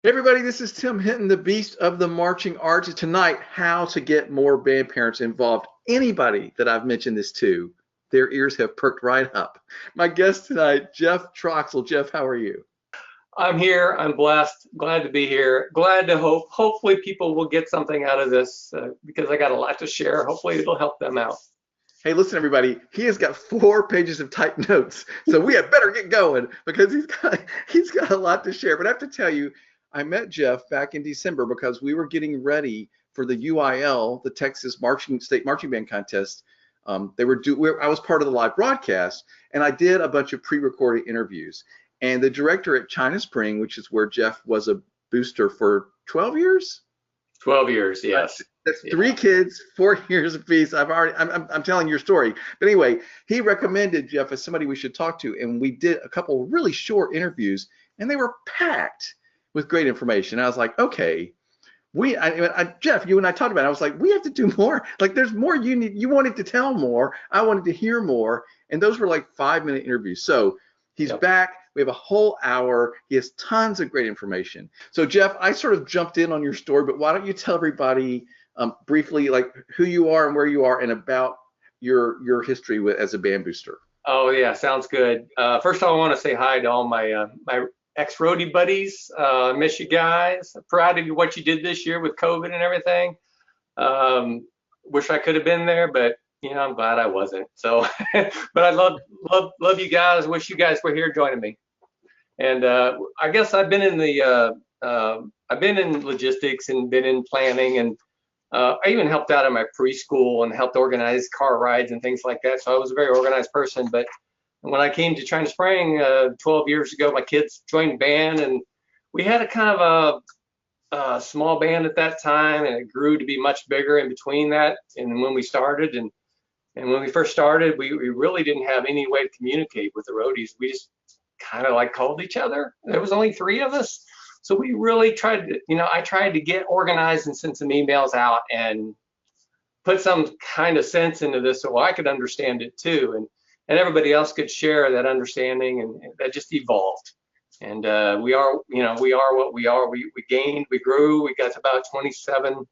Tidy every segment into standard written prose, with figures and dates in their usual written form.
Hey everybody, this is Tim Hinton, the Beast of the Marching Arts. Tonight, how to get more band parents involved. Anybody that I've mentioned this to, their ears have perked right up. My guest tonight, Jeff Troxel. Jeff, how are you? I'm here. I'm blessed. Glad to be here. Glad to hopefully people will get something out of this because I got a lot to share. Hopefully it'll help them out. Hey, listen, everybody, he has got 4 pages of typed notes, so we had better get going because he's got a lot to share. But I have to tell you, I met Jeff back in December because we were getting ready for the UIL, the Texas Marching State Marching Band Contest. I was part of the live broadcast, and I did a bunch of pre-recorded interviews. And the director at China Spring, which is where Jeff was a booster for 12 years. 12 years, Uh, yes. That's Yeah. 3 kids, 4 years apiece. I'm telling your story. But anyway, he recommended Jeff as somebody we should talk to, and we did a couple really short interviews, and they were packed with great information. I was like, okay, Jeff, you and I talked about it. I was like, we have to do more. Like, there's more you need. You wanted to tell more. I wanted to hear more, and those were like 5-minute interviews. So he's Yep. back. We have a whole hour. He has tons of great information. So Jeff, I sort of jumped in on your story, but why don't you tell everybody briefly, like who you are and where you are, and about your history as a band booster. Oh yeah, sounds good. First of all, I want to say hi to all my ex roadie buddies. Miss you guys. Proud of you what you did this year with COVID and everything. Wish I could have been there, but I'm glad I wasn't. So, but I love you guys. Wish you guys were here joining me. And I guess I've been in logistics and been in planning, and I even helped out in my preschool and helped organize car rides and things like that. So I was a very organized person. But when I came to China Spring 12 years ago, my kids joined band, and we had a kind of a small band at that time, and it grew to be much bigger in between that. And when we started, and when we first started, we really didn't have any way to communicate with the roadies. We just kind of like called each other. There was only 3 of us. So we really tried to, I tried to get organized and send some emails out and put some kind of sense into this so I could understand it too. And everybody else could share that understanding, and that just evolved. And we are what we are. We gained, we grew, we got to about 27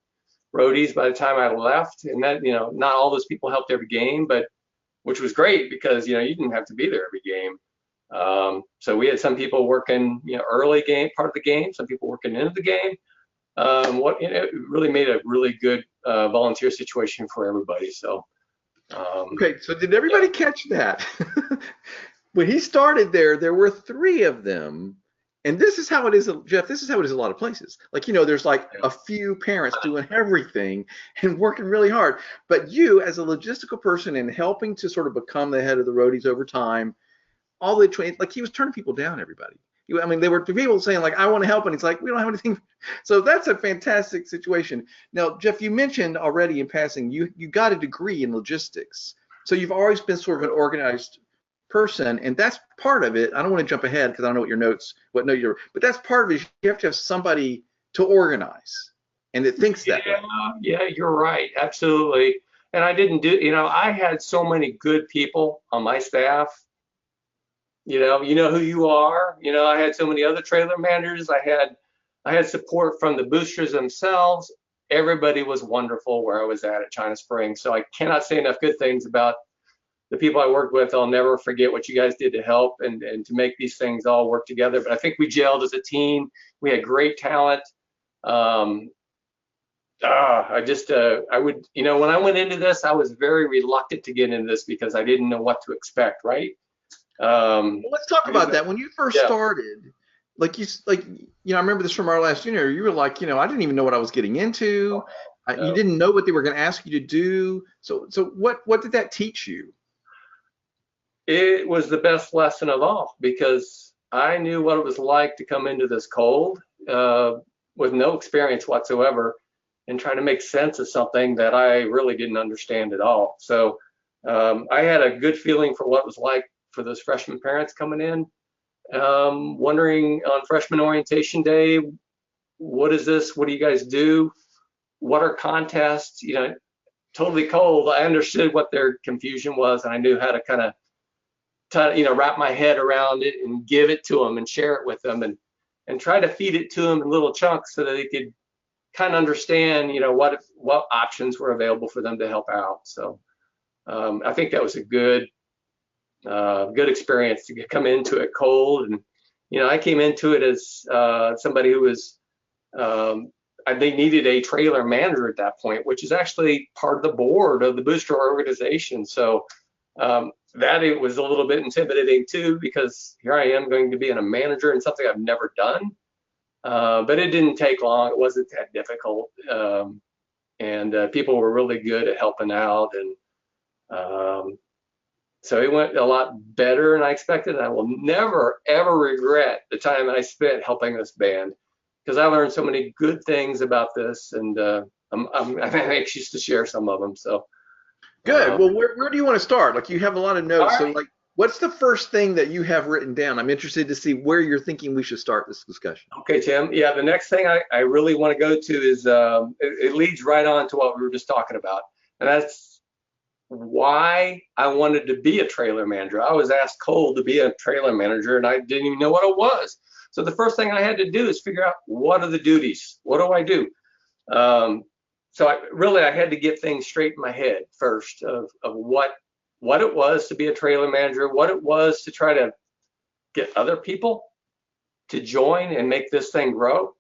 roadies by the time I left. And that, not all those people helped every game, but which was great because, you didn't have to be there every game. So we had some people working, early game part of the game, some people working into the game. It really made a really good volunteer situation for everybody. So Okay, so did yeah, everybody catch that? When he started there were 3 of them. And this is how it is, Jeff. This is how it is a lot of places. Like, there's like yeah, a few parents doing everything and working really hard. But you, as a logistical person and helping to sort of become the head of the roadies over time, all the train, like he was turning people down, everybody. I mean, there were people saying like, I want to help, and he's like, we don't have anything. So that's a fantastic situation. Now, Jeff, you mentioned already in passing, you got a degree in logistics. So you've always been sort of an organized person, and that's part of it. I don't want to jump ahead because I don't know what note you're, but that's part of it. You have to have somebody to organize and that thinks that way. yeah, you're right, absolutely. And I didn't do, I had so many good people on my staff. You know who you are. I had so many other trailer managers. I had support from the boosters themselves. Everybody was wonderful where I was at China Springs. So I cannot say enough good things about the people I worked with. I'll never forget what you guys did to help and to make these things all work together. But I think we gelled as a team. We had great talent. Um, I would, when I went into this, I was very reluctant to get into this because I didn't know what to expect, right? Well, let's talk Because, about that. When you first yeah. started, I remember this from our last dinner. You were like, I didn't even know what I was getting into. You No. didn't know what they were going to ask you to do. So what did that teach you? It was the best lesson of all because I knew what it was like to come into this cold with no experience whatsoever and try to make sense of something that I really didn't understand at all. So I had a good feeling for what it was like for those freshman parents coming in, wondering on freshman orientation day, what is this? What do you guys do? What are contests? Totally cold. I understood what their confusion was, and I knew how to kind of wrap my head around it and give it to them and share it with them. and try to feed it to them in little chunks so that they could kind of understand, what options were available for them to help out. So I think that was a good experience to come into it cold. And I came into it as somebody who was they needed a trailer manager at that point, which is actually part of the board of the booster organization. So that it was a little bit intimidating too, because here I am going to be a manager in something I've never done. But it didn't take long. It wasn't that difficult. And people were really good at helping out. And so it went a lot better than I expected. I will never, ever regret the time I spent helping this band, because I learned so many good things about this, and I'm anxious to share some of them. So Good. Well, where do you want to start? Like, you have a lot of notes. all So, right. like, what's the first thing that you have written down? I'm interested to see where you're thinking we should start this discussion. Okay, Tim. Yeah, the next thing I really want to go to is it leads right on to what we were just talking about, and that's why I wanted to be a trailer manager. I was asked cold to be a trailer manager, and I didn't even know what it was. So the first thing I had to do is figure out, what are the duties? What do I do? So I had to get things straight in my head first of what it was to be a trailer manager, what it was to try to get other people to join and make this thing grow.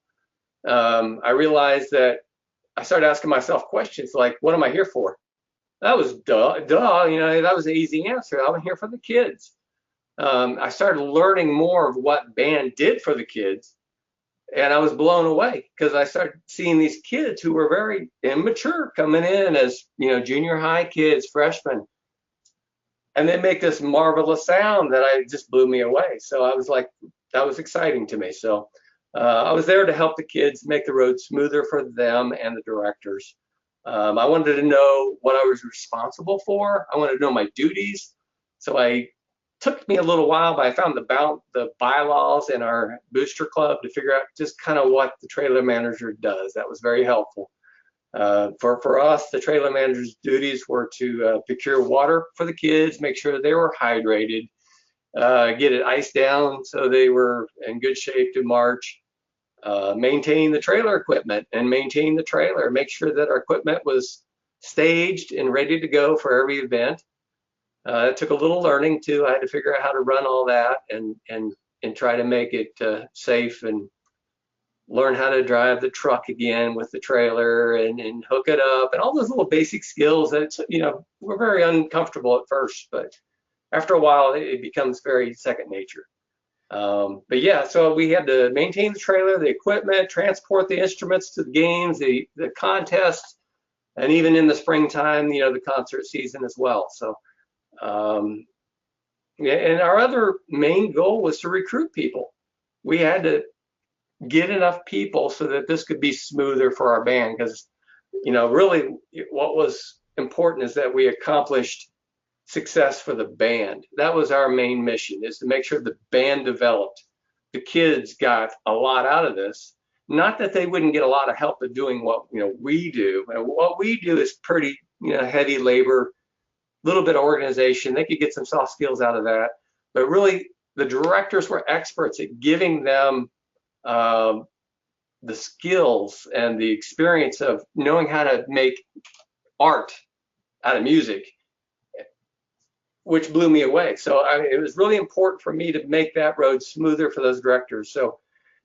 I realized that I started asking myself questions like, what am I here for? That was duh, that was an easy answer. I'm here for the kids. I started learning more of what band did for the kids, and I was blown away, because I started seeing these kids who were very immature coming in as, junior high kids, freshmen, and they make this marvelous sound that just blew me away. So I was like, that was exciting to me. So I was there to help the kids make the road smoother for them and the directors. I wanted to know what I was responsible for. I wanted to know my duties. So took me a little while, but I found the bylaws in our booster club to figure out just kind of what the trailer manager does. That was very helpful. For us, the trailer manager's duties were to procure water for the kids, make sure they were hydrated, get it iced down so they were in good shape to march, maintain the trailer equipment and maintain the trailer, make sure that our equipment was staged and ready to go for every event. It took a little learning too. I had to figure out how to run all that and try to make it safe, and learn how to drive the truck again with the trailer and hook it up, and all those little basic skills that, were very uncomfortable at first, but after a while it becomes very second nature. But yeah, so we had to maintain the trailer, the equipment, transport the instruments to the games, the contests, and even in the springtime, the concert season as well. So yeah, and our other main goal was to recruit people. We had to get enough people so that this could be smoother for our band, because really what was important is that we accomplished success for the band. That was our main mission, is to make sure the band developed. The kids got a lot out of this. Not that they wouldn't get a lot of help at doing what we do. And what we do is pretty heavy labor, little bit of organization. They could get some soft skills out of that. But really, the directors were experts at giving them the skills and the experience of knowing how to make art out of music, which blew me away. So it was really important for me to make that road smoother for those directors, so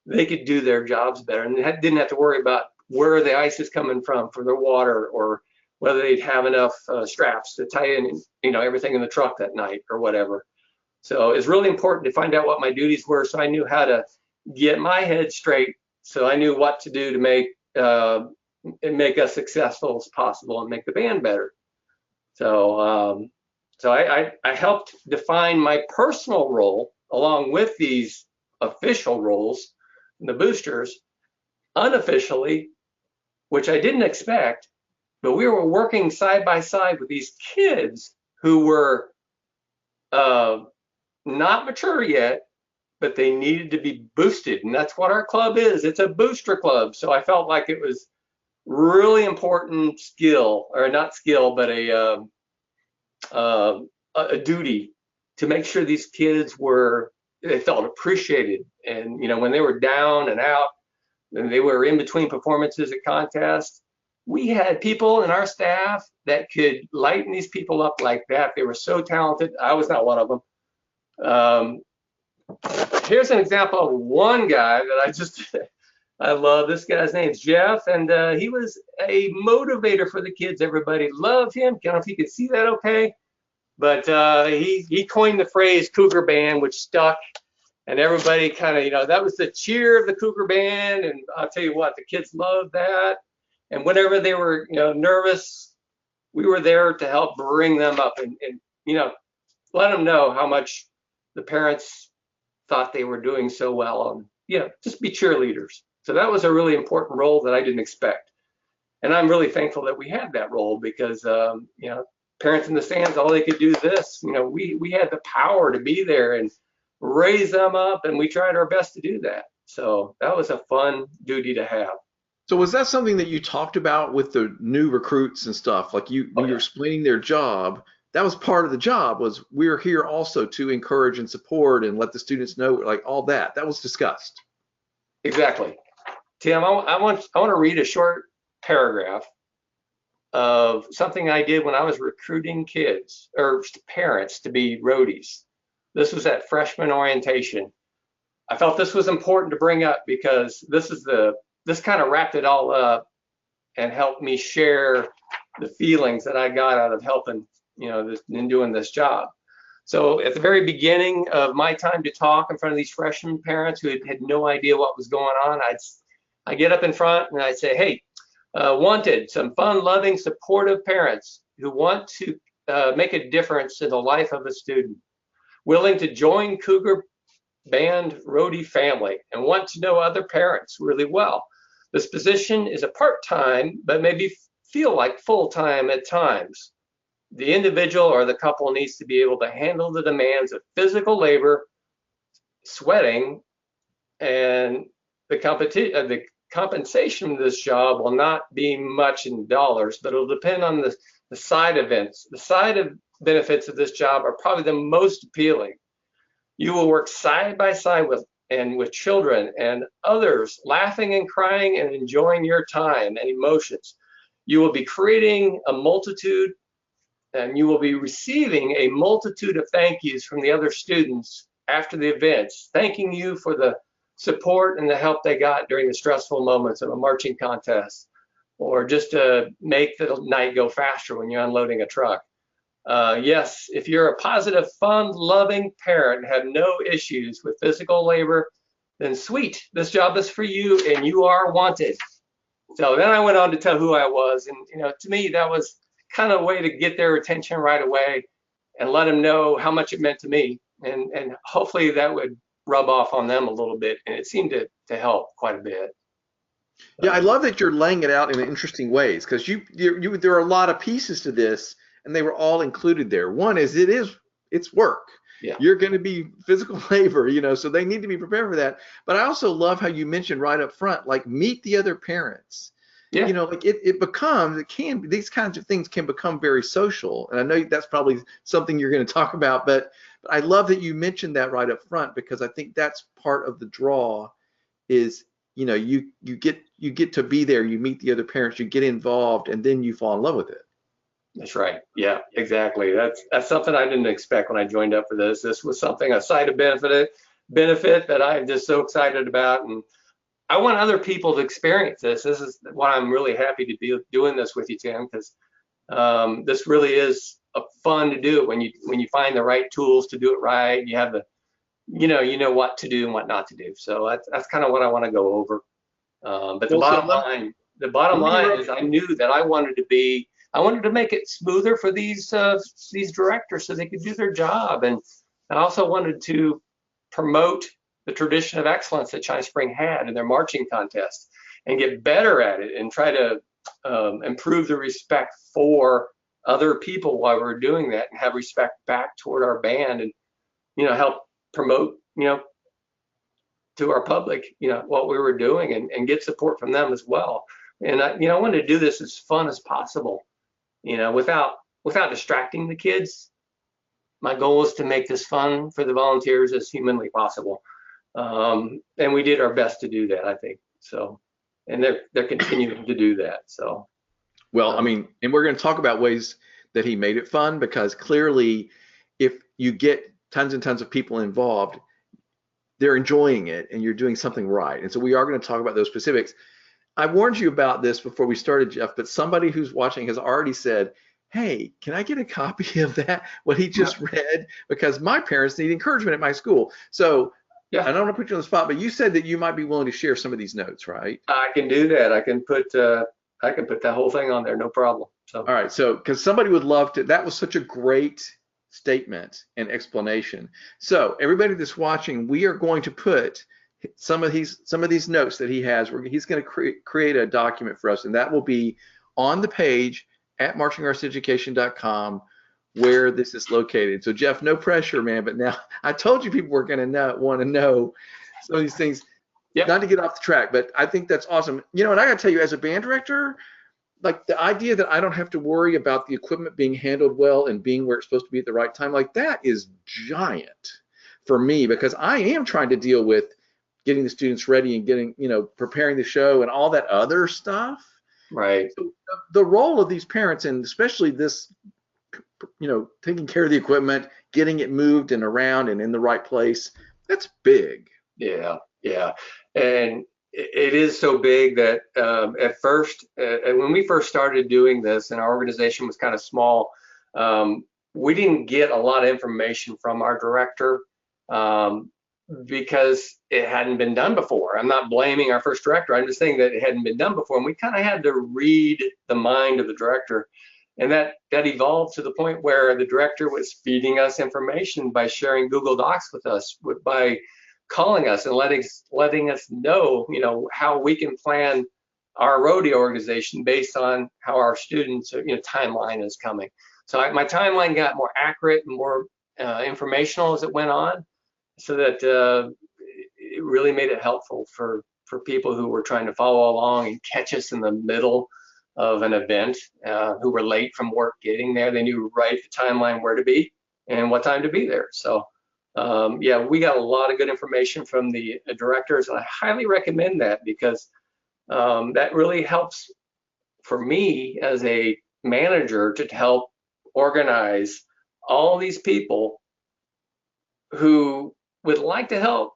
they could do their jobs better, and they didn't have to worry about where the ice is coming from for their water, or whether they'd have enough straps to tie in, everything in the truck that night or whatever. So it's really important to find out what my duties were, so I knew how to get my head straight, so I knew what to do to make us successful as possible and make the band better. So I helped define my personal role along with these official roles in the boosters, unofficially, which I didn't expect, but we were working side by side with these kids who were not mature yet, but they needed to be boosted, and that's what our club is. It's a booster club. So I felt like it was really important skill, or not skill, but a duty to make sure these kids were they felt appreciated. And, you know, when they were down and out and they were in between performances at contests, we had people in our staff that could lighten these people up like that. They were so talented. I was not one of them. Here's an example of one guy that I love. This guy's name's Jeff, and he was a motivator for the kids. Everybody loved him. I don't know if you can see that okay, but he coined the phrase Cougar Band, which stuck, and everybody kind of, you know, that was the cheer of the Cougar Band, and I'll tell you what, the kids loved that. And whenever they were, you know, nervous, we were there to help bring them up and you know, let them know how much the parents thought they were doing so well, and, you know, just be cheerleaders. So that was a really important role that I didn't expect. And I'm really thankful that we had that role because, you know, parents in the stands, all they could do this, you know, we had the power to be there and raise them up, and we tried our best to do that. So that was a fun duty to have. So was that something that you talked about with the new recruits and stuff? Like when you're explaining their job, that was part of the job, was we're here also to encourage and support and let the students know, like all that. That was discussed. Exactly. Tim, I want to read a short paragraph of something I did when I was recruiting kids or parents to be roadies. This was at freshman orientation. I felt this was important to bring up because this kind of wrapped it all up and helped me share the feelings that I got out of helping, you know, in doing this job. So at the very beginning of my time to talk in front of these freshman parents who had no idea what was going on, I get up in front and I say, hey, wanted some fun, loving, supportive parents who want to make a difference in the life of a student, willing to join Cougar Band roadie family and want to know other parents really well. This position is a part-time, but maybe feel like full-time at times. The individual or the couple needs to be able to handle the demands of physical labor, sweating, and the compensation of this job will not be much in dollars, but it'll depend on the side events. The side of benefits of this job are probably the most appealing. You will work side by side with children and others, laughing and crying and enjoying your time and emotions. You will be creating a multitude, and you will be receiving a multitude of thank yous from the other students after the events, thanking you for the support and the help they got during the stressful moments of a marching contest, or just to make the night go faster when you're unloading a truck. Yes, if you're a positive, fun, loving parent and have no issues with physical labor, then sweet, this job is for you and you are wanted. So then I went on to tell who I was, and, you know, to me that was kind of a way to get their attention right away and let them know how much it meant to me, and hopefully that would rub off on them a little bit, and it seemed to help quite a bit. Yeah, I love that you're laying it out in interesting ways, because there are a lot of pieces to this, and they were all included there. One is it's work. Yeah. You're going to be physical labor, you know, so they need to be prepared for that. But I also love how you mentioned right up front, like, meet the other parents. Yeah. You know, like these kinds of things can become very social. And I know that's probably something you're going to talk about, but I love that you mentioned that right up front, because I think that's part of the draw is, you know, you get to be there, you meet the other parents, you get involved, and then you fall in love with it. That's right. Yeah, exactly. That's something I didn't expect when I joined up for this. This was something, a side of benefit that I'm just so excited about, and I want other people to experience this. This is why I'm really happy to be doing this with you, Tim, because this really is fun to do it when you find the right tools to do it right. You have the, you know what to do and what not to do. So that's kind of what I want to go over. But the bottom line is, I knew that I wanted to make it smoother for these directors so they could do their job, and I also wanted to promote the tradition of excellence that China Spring had in their marching contest and get better at it and try to improve the respect for other people while we're doing that, and have respect back toward our band, and, you know, help promote, you know, to our public, you know, what we were doing, and get support from them as well. And I wanted to do this as fun as possible, you know, without distracting the kids. my goal is to make this fun for the volunteers as humanly possible. And we did our best to do that, I think. So, and they're continuing to do that. So, Well, I mean, and we're going to talk about ways that he made it fun, because clearly, if you get tons and tons of people involved, they're enjoying it and you're doing something right. And so we are going to talk about those specifics. I warned you about this before we started, Jeff, but somebody who's watching has already said, hey, can I get a copy of that, what he just read? Because my parents need encouragement at my school. So yeah, I don't want to put you on the spot, but you said that you might be willing to share some of these notes, right? I can do that. I can put that whole thing on there, no problem. So, all right. So, because somebody would love to, that was such a great statement and explanation. So everybody that's watching, we are going to put some of these notes that he has, where he's going to create a document for us, and that will be on the page at marchingartseducation.com where this is located. So Jeff, no pressure, man, but now I told you people were going to want to know some of these things. yeah, Not to get off the track, but I think that's awesome. You know, and I got to tell you, as a band director, like the idea that I don't have to worry about the equipment being handled well and being where it's supposed to be at the right time, like that is giant for me, because I am trying to deal with getting the students ready and getting, preparing the show and all that other stuff. right. So the role of these parents, and especially this, taking care of the equipment, getting it moved and around and in the right place, that's big. Yeah, yeah. And it is so big that at first, when we first started doing this and our organization was kind of small, we didn't get a lot of information from our director because it hadn't been done before. I'm not blaming our first director. I'm just saying that it hadn't been done before. And we kind of had to read the mind of the director. And that evolved to the point where the director was feeding us information by sharing Google Docs with us, by calling us and letting us know, how we can plan our roadie organization based on how our students, timeline is coming. So my timeline got more accurate and more informational as it went on, so that it really made it helpful for people who were trying to follow along and catch us in the middle of an event, who were late from work getting there. They knew right the timeline where to be and what time to be there. So yeah, we got a lot of good information from the directors, and I highly recommend that, because that really helps for me as a manager to help organize all these people who would like to help,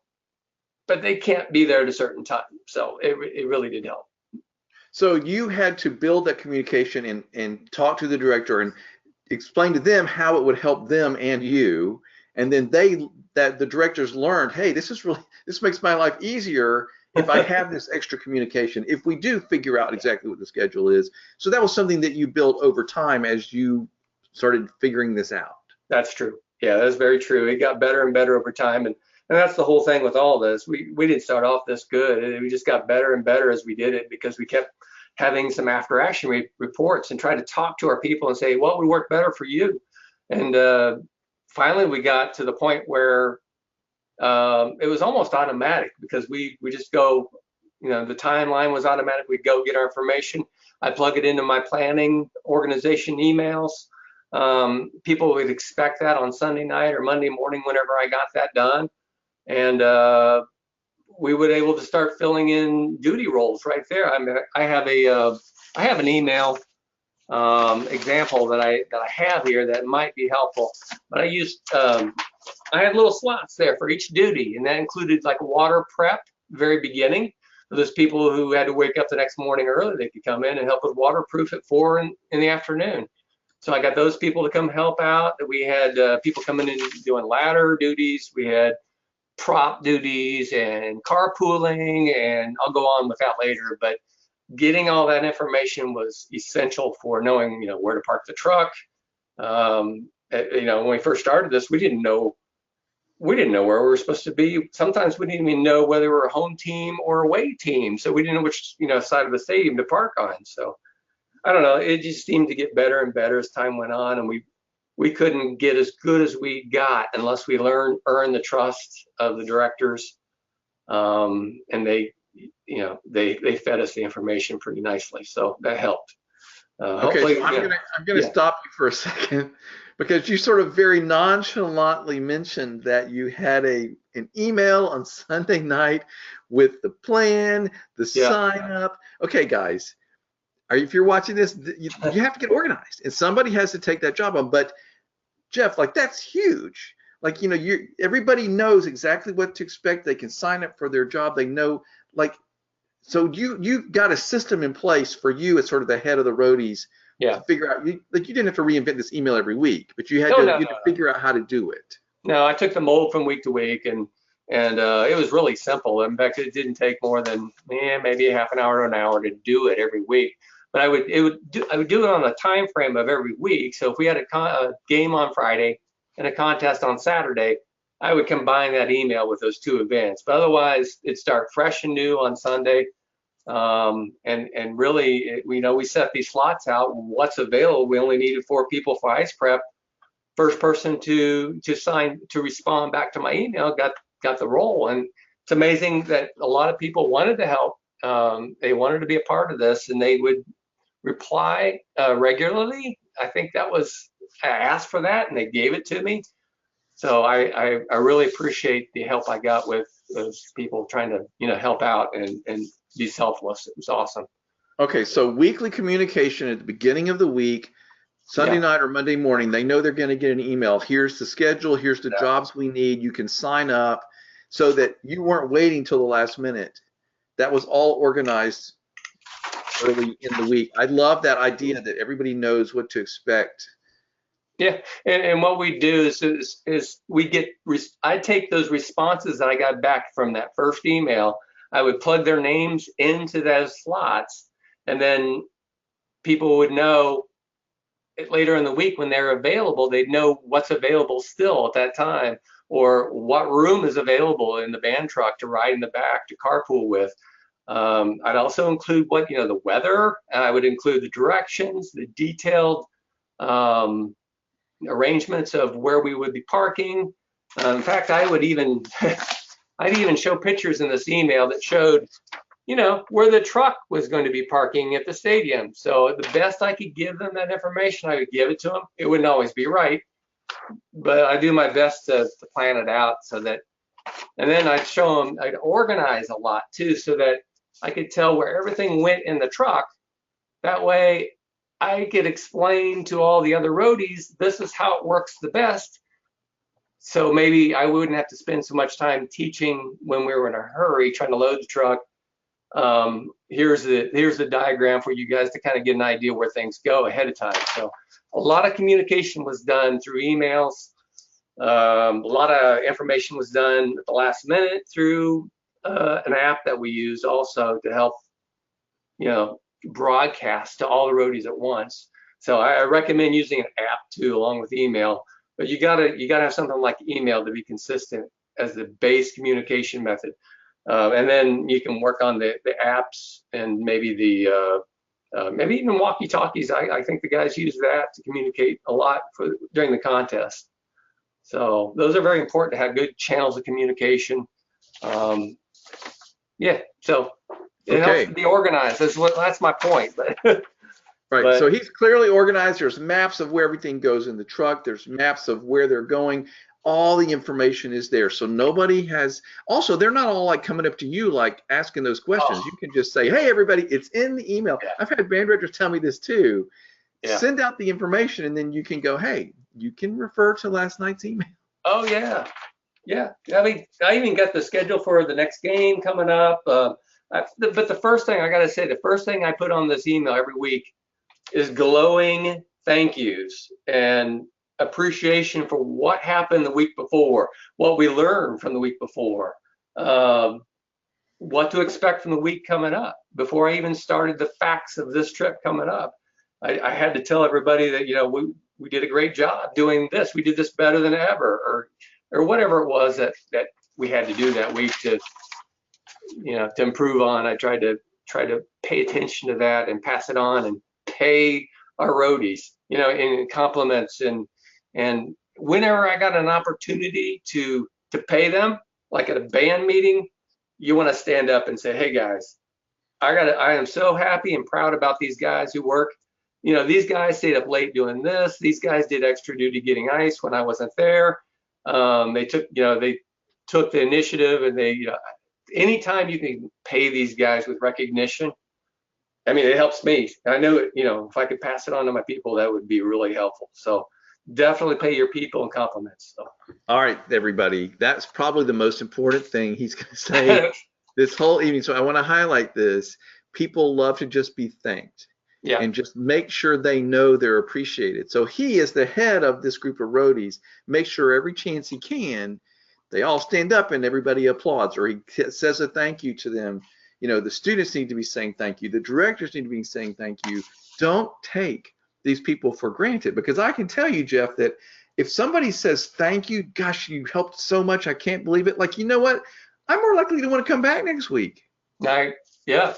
but they can't be there at a certain time. So it really did help. So you had to build that communication and talk to the director and explain to them how it would help them and you. And then the directors learned, hey, this makes my life easier if I have this extra communication, if we do figure out exactly what the schedule is. So that was something that you built over time as you started figuring this out. That's true. Yeah, that's very true. It got better and better over time. And that's the whole thing with all this. We didn't start off this good. We just got better and better as we did it, because we kept having some after action reports and tried to talk to our people and say, well, we work better for you. And finally, we got to the point where it was almost automatic, because we just go, the timeline was automatic. We'd go get our information. I plug it into my planning organization emails. People would expect that on Sunday night or Monday morning whenever I got that done. And we would able to start filling in duty roles right there. I mean, I have an email example that I have here that might be helpful. But I had little slots there for each duty, and that included like water prep, very beginning. For those people who had to wake up the next morning early, they could come in and help with waterproof at 4 in the afternoon. So I got those people to come help out. We had people coming in doing ladder duties. We had prop duties and carpooling, and I'll go on with that later. But getting all that information was essential for knowing, where to park the truck. When we first started this, we didn't know where we were supposed to be. Sometimes we didn't even know whether we were a home team or away team. So we didn't know which, side of the stadium to park on. So I don't know. It just seemed to get better and better as time went on, and we couldn't get as good as we got unless we earned the trust of the directors, and they fed us the information pretty nicely, so that helped. Okay, so I'm gonna stop you for a second, because you sort of very nonchalantly mentioned that you had an email on Sunday night with the plan, the Yeah. sign up. Okay, guys, if you're watching this, you have to get organized, and somebody has to take that job on. But Jeff, like that's huge. Like everybody knows exactly what to expect. They can sign up for their job. They know, like, so you've got a system in place for you as sort of the head of the roadies Yeah. to figure out. You didn't have to reinvent this email every week, but you had No, to no, you had to figure out how to do it. no. I took the mold from week to week, and it was really simple. In fact, it didn't take more than maybe a half an hour to an hour to do it every week. But I would do it on a time frame of every week. So if we had a game on Friday and a contest on Saturday, I would combine that email with those two events. But otherwise, it'd start fresh and new on Sunday. And really, we set these slots out. What's available? We only needed 4 people for ice prep. First person to respond back to my email got the role. And it's amazing that a lot of people wanted to help. They wanted to be a part of this, and they would reply regularly. I think I asked for that, and they gave it to me. So I really appreciate the help I got with those people trying to help out and be selfless. It was awesome. Okay, so weekly communication at the beginning of the week, Sunday Yeah, night or Monday morning, they know they're going to get an email. Here's the schedule. Here's the jobs we need. You can sign up, so that you weren't waiting till the last minute. That was all organized early in the week. I love that idea that everybody knows what to expect. yeah. And what we do is I take those responses that I got back from that first email. I would plug their names into those slots, and then people would know later in the week when they're available, they'd know what's available still at that time, or what room is available in the band truck to ride in the back to carpool with. I'd also include the weather, and I would include the directions, the detailed arrangements of where we would be parking. In fact, I'd even show pictures in this email that showed where the truck was going to be parking at the stadium. So the best I could give them that information, I would give it to them. It wouldn't always be right, but I do my best to plan it out and then I'd show them, I'd organize a lot too, so that I could tell where everything went in the truck. That way I could explain to all the other roadies, this is how it works the best. So maybe I wouldn't have to spend so much time teaching when we were in a hurry trying to load the truck. Here's the diagram for you guys to kind of get an idea where things go ahead of time. So a lot of communication was done through emails. A lot of information was done at the last minute through an app that we use also to help broadcast to all the roadies at once. So I recommend using an app too, along with email. But you gotta have something like email to be consistent as the base communication method. And then you can work on the apps and maybe maybe even walkie-talkies. I think the guys use that to communicate a lot during the contest. So those are very important to have good channels of communication. Yeah, so it helps to be organized. That's my point. Right. But, so he's clearly organized. There's maps of where everything goes in the truck. There's maps of where they're going. All the information is there. So nobody has, also, they're not all like coming up to you, like asking those questions. You can just say, hey, everybody, it's in the email. Yeah. I've had band directors tell me this too. Yeah. Send out the information, and then you can go, hey, you can refer to last night's email. Oh, yeah. Yeah. I mean, I even got the schedule for the next game coming up. But the first thing I got to say, the first thing I put on this email every week is glowing thank yous and appreciation for what happened the week before, what we learned from the week before, what to expect from the week coming up. Before I even started the facts of this trip coming up, I had to tell everybody that we did a great job doing this. We did this better than ever, or whatever it was that we had to do that week to improve on. I tried to pay attention to that and pass it on and pay our roadies, in compliments, and whenever I got an opportunity to pay them, like at a band meeting, you want to stand up and say, hey guys, I am so happy and proud about these guys who work. these guys stayed up late doing this. These guys did extra duty getting ice when I wasn't there. They took the initiative, and anytime you can pay these guys with recognition, I mean, it helps me. I know it, if I could pass it on to my people, that would be really helpful. So definitely pay your people in compliments. So. All right, everybody, that's probably the most important thing he's going to say this whole evening. So I want to highlight this. People love to just be thanked. Yeah. And just make sure they know they're appreciated. So he, is the head of this group of roadies, makes sure every chance he can, they all stand up and everybody applauds, or he says a thank you to them. The students need to be saying thank you. The directors need to be saying thank you. Don't take these people for granted, because I can tell you, Jeff, that if somebody says thank you, gosh, you helped so much, I can't believe it. Like, you know what? I'm more likely to want to come back next week. Yeah.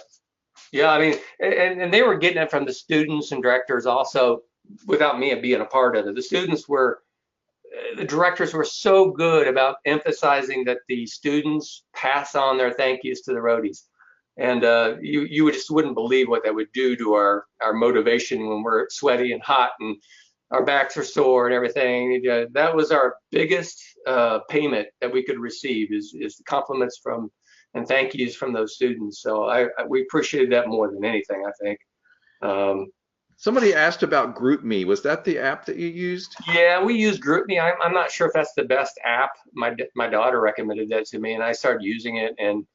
Yeah, I mean, and they were getting it from the students and directors also, without me being a part of it. The directors were so good about emphasizing that the students pass on their thank yous to the roadies. And you just wouldn't believe what that would do to our motivation when we're sweaty and hot and our backs are sore and everything. That was our biggest payment that we could receive, is the compliments from and thank yous from those students. So we appreciated that more than anything, I think. Somebody asked about GroupMe. Was that the app that you used? Yeah, we use GroupMe. I'm not sure if that's the best app. My daughter recommended that to me, and I started using it. And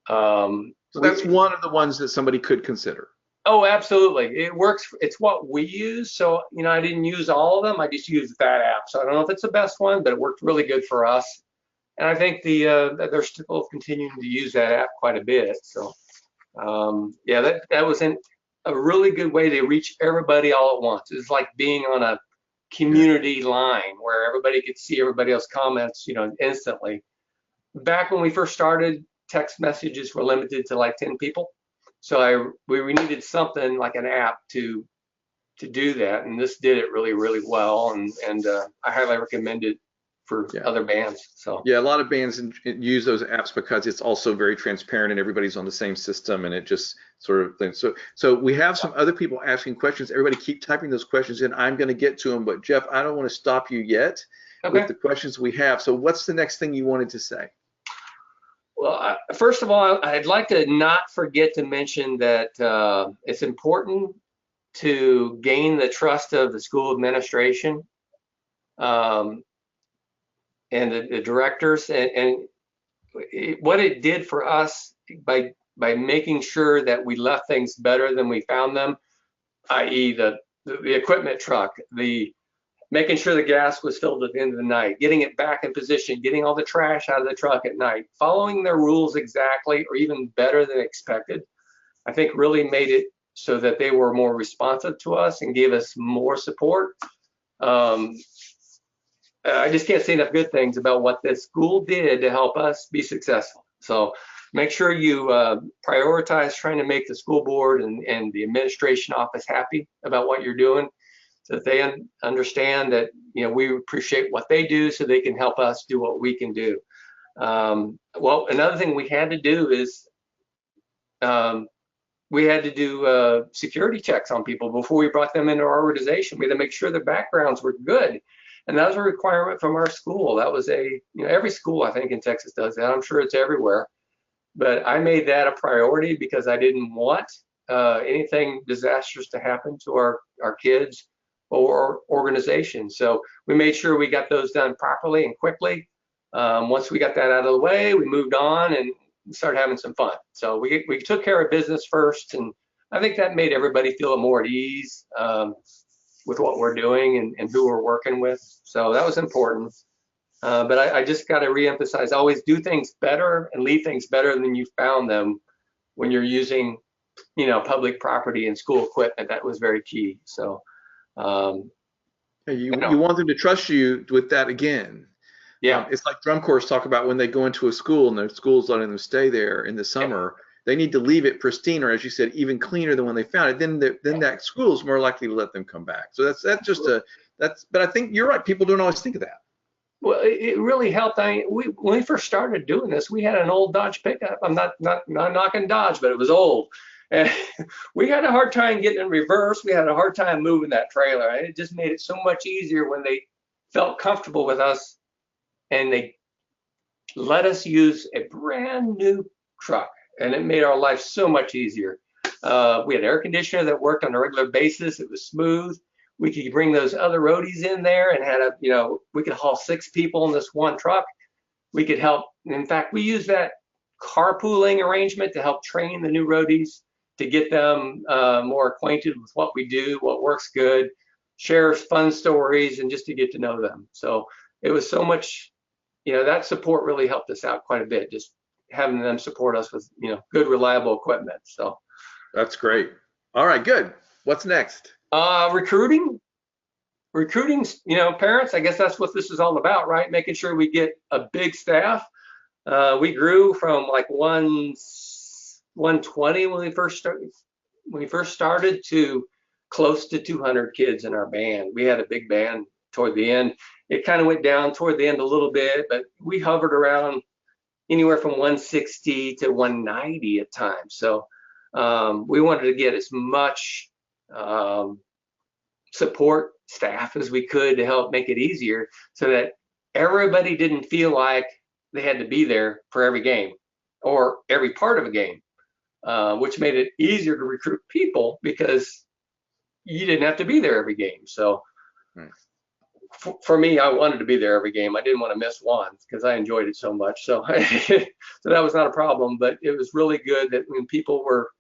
so that's one of the ones that somebody could consider. Oh, absolutely. It works. It's what we use. So, I didn't use all of them. I just used that app. So I don't know if it's the best one, but it worked really good for us. And I think they're still continuing to use that app quite a bit. So, yeah, that was a really good way to reach everybody all at once. It's like being on a community line where everybody could see everybody else's comments, instantly. Back when we first started, text messages were limited to like 10 people. So we needed something like an app to do that, and this did it really, really well. And I highly recommend it for other bands. So yeah, a lot of bands use those apps because it's also very transparent and everybody's on the same system, and it just sort of things. So we have some other people asking questions. Everybody keep typing those questions in. I'm going to get to them, but Jeff, I don't want to stop you yet with the questions we have. So what's the next thing you wanted to say? Well, first of all, I'd like to not forget to mention that it's important to gain the trust of the school administration and the directors, and what it did for us by making sure that we left things better than we found them, i.e. the equipment truck, making sure the gas was filled at the end of the night, getting it back in position, getting all the trash out of the truck at night, following their rules exactly or even better than expected, I think really made it so that they were more responsive to us and gave us more support. I just can't say enough good things about what this school did to help us be successful. So make sure you prioritize trying to make the school board and the administration office happy about what you're doing, so that they understand that we appreciate what they do, so they can help us do what we can do. Well, another thing we had to do is we had to do security checks on people before we brought them into our organization. We had to make sure their backgrounds were good. And that was a requirement from our school. That was every school I think in Texas does that. I'm sure it's everywhere. But I made that a priority because I didn't want anything disastrous to happen to our kids or organization. So we made sure we got those done properly and quickly. Once we got that out of the way, we moved on and started having some fun. So we took care of business first, and I think that made everybody feel more at ease with what we're doing and who we're working with. So that was important. But I just got to reemphasize, always do things better and leave things better than you found them when you're using, public property and school equipment. That was very key. So you want them to trust you with that again. Yeah. It's like drum corps talk about when they go into a school and the school's letting them stay there in the summer. Yeah. They need to leave it pristine, or as you said, even cleaner than when they found it. Then that school is more likely to let them come back. So but I think you're right. People don't always think of that. Well, it really helped. When we first started doing this, we had an old Dodge pickup. I'm not knocking Dodge, but it was old. And we had a hard time getting in reverse. We had a hard time moving that trailer. And it just made it so much easier when they felt comfortable with us and they let us use a brand new truck. And it made our life so much easier. We had air conditioner that worked on a regular basis. It was smooth. We could bring those other roadies in there and had we could haul 6 people in this one truck. We could help. In fact, we used that carpooling arrangement to help train the new roadies, to get them more acquainted with what we do, what works good, share fun stories, and just to get to know them. So it was so much, that support really helped us out quite a bit, just having them support us with, good, reliable equipment. So that's great. All right, good. What's next? Recruiting, parents, I guess that's what this is all about, right? Making sure we get a big staff. We grew from like 120 when we first started to close to 200 kids in our band. We had a big band toward the end. It kind of went down toward the end a little bit, but we hovered around anywhere from 160 to 190 at times. So we wanted to get as much support staff as we could to help make it easier, so that everybody didn't feel like they had to be there for every game or every part of a game, which made it easier to recruit people because you didn't have to be there every game. So for me, I wanted to be there every game. I didn't want to miss one because I enjoyed it so much. So so that was not a problem, but it was really good that when people were,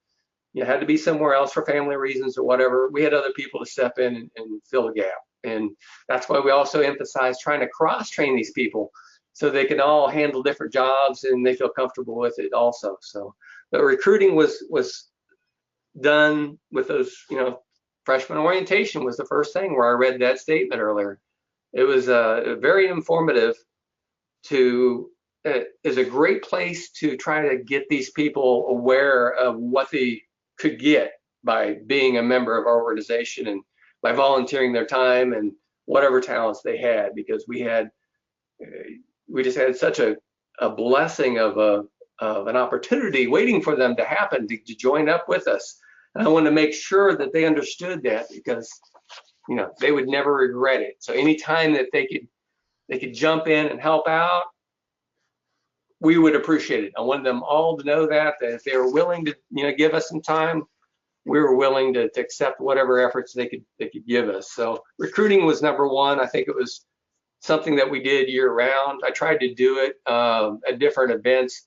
had to be somewhere else for family reasons or whatever, we had other people to step in and fill the gap. And that's why we also emphasize trying to cross-train these people so they can all handle different jobs and they feel comfortable with it also. So the recruiting was done with those, freshman orientation was the first thing where I read that statement earlier. It was very informative. Is a great place to try to get these people aware of what they could get by being a member of our organization and by volunteering their time and whatever talents they had, because we just had such a blessing of an opportunity waiting for them to happen to join up with us. And I want to make sure that they understood that, because they would never regret it. So anytime that they could jump in and help out, we would appreciate it. I wanted them all to know that if they were willing to give us some time, we were willing to accept whatever efforts they could give us. So recruiting was number one. I think it was something that we did year round. I tried to do it at different events.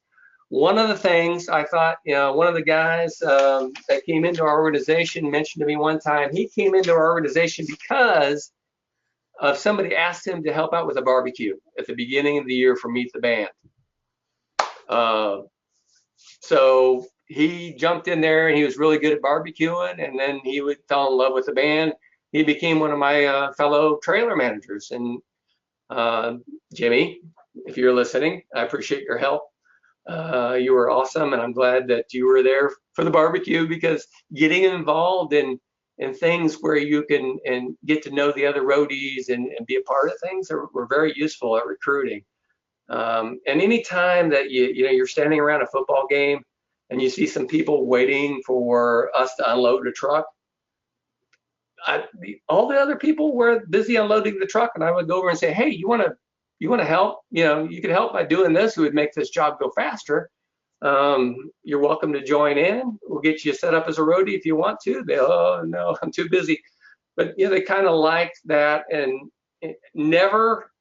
One of the things I thought, one of the guys that came into our organization mentioned to me one time, he came into our organization because of somebody asked him to help out with a barbecue at the beginning of the year for Meet the Band. So he jumped in there and he was really good at barbecuing, and then he would fall in love with the band. He became one of my fellow trailer managers. And Jimmy, if you're listening, I appreciate your help. You were awesome, and I'm glad that you were there for the barbecue, because getting involved in things where you can and get to know the other roadies and be a part of things were very useful at recruiting. And any time that you're standing around a football game and you see some people waiting for us to unload the truck, all the other people were busy unloading the truck, and I would go over and say, hey, you want to help? You can help by doing this. It would make this job go faster. You're welcome to join in. We'll get you set up as a roadie if you want to. Oh no, I'm too busy. But they kind of liked that, and never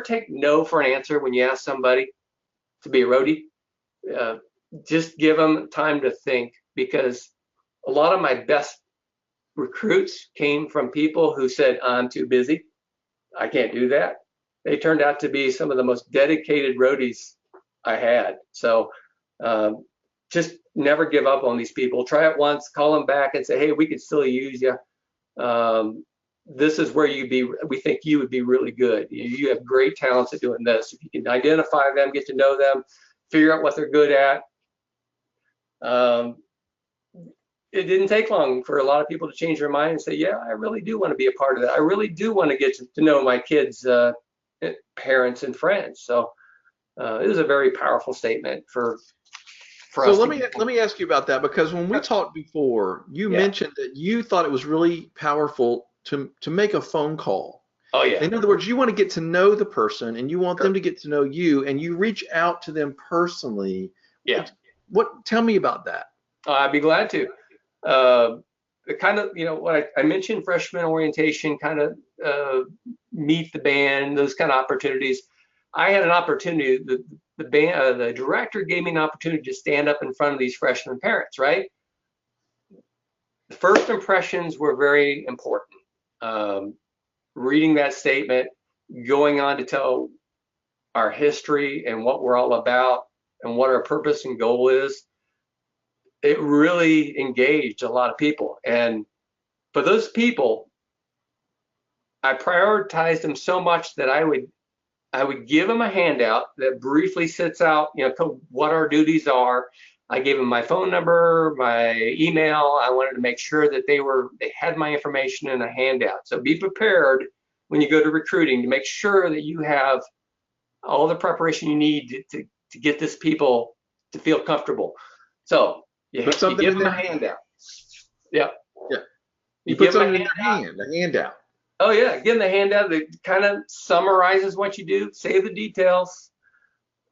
take no for an answer when you ask somebody to be a roadie. Just give them time to think, because a lot of my best recruits came from people who said, I'm too busy, I can't do that. They turned out to be some of the most dedicated roadies I had. So just never give up on these people. Try it once, call them back and say, hey, we could still use you. This is where we think you would be really good. You have great talents at doing this. If you can identify them, get to know them, figure out what they're good at. It didn't take long for a lot of people to change their mind and say, yeah, I really do want to be a part of that. I really do want to get to know my kids' parents and friends. So it was a very powerful statement for for So us let to me get. let me ask you about that, because when we talked before, you Yeah. mentioned that you thought it was really powerful to make a phone call. Oh yeah. In other words, you want to get to know the person and you want them Sure. to get to know you, and you reach out to them personally. Yeah. What tell me about that? I'd be glad to. Uh, the kind of, what I mentioned, freshman orientation, kind of meet the band, those kind of opportunities. I had an opportunity. The band, the director gave me an opportunity to stand up in front of these freshman parents. Right. The first impressions were very important. Um, Reading that statement, going on to tell our history and what we're all about and what our purpose and goal is, it really engaged a lot of people. And for those people, I prioritized them so much that I would give them a handout that briefly sets out, what our duties are. I gave them my phone number, my email. I wanted to make sure that they had my information in a handout. So be prepared when you go to recruiting to make sure that you have all the preparation you need to get this people to feel comfortable. So Put you something give in them a their hand. handout. Yeah, Yeah. You you put give them a something in their handout. hand, a handout. Oh yeah, give them the handout that kind of summarizes what you do. Save the details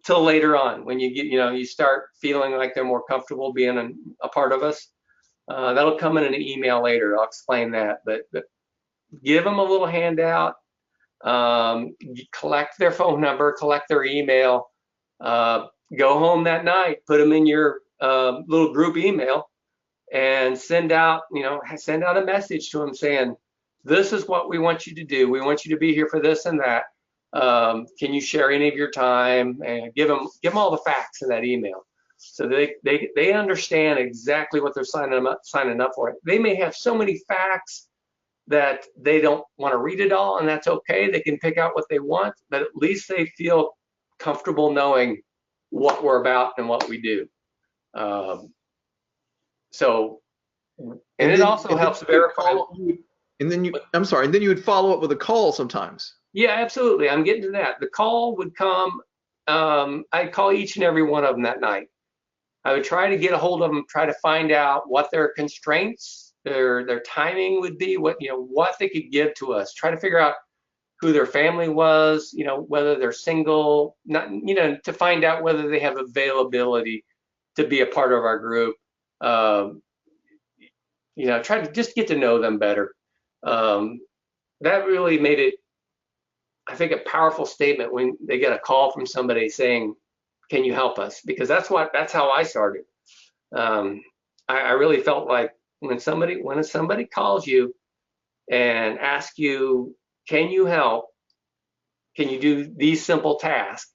till later on when you start feeling like they're more comfortable being a part of us. That'll come in an email later. I'll explain that, but give them a little handout. Collect their phone number, collect their email, uh, go home that night, put them in your little group email, and send out a message to them saying, this is what we want you to do. We want you to be here for this and that. Can you share any of your time? And give them all the facts in that email, so they understand exactly what they're signing up for. They may have so many facts that they don't want to read it all, and that's okay. They can pick out what they want, but at least they feel comfortable knowing what we're about and what we do. Um, so, and And it then also and then helps you would verify. follow you would, and then you I'm sorry, and then you would follow up with a call sometimes. Yeah, absolutely. I'm getting to that. The call would come. I'd call each and every one of them that night. I would try to get a hold of them, try to find out what their constraints, their timing would be, what they could give to us. Try to figure out who their family was, whether they're single, not, to find out whether they have availability to be a part of our group. Um, Try to just get to know them better. Um, that really made it, I think, a powerful statement when they get a call from somebody saying, "Can you help us?" Because that's how I started. Um, I really felt like when somebody calls you and asks you, "Can you help? Can you do these simple tasks?"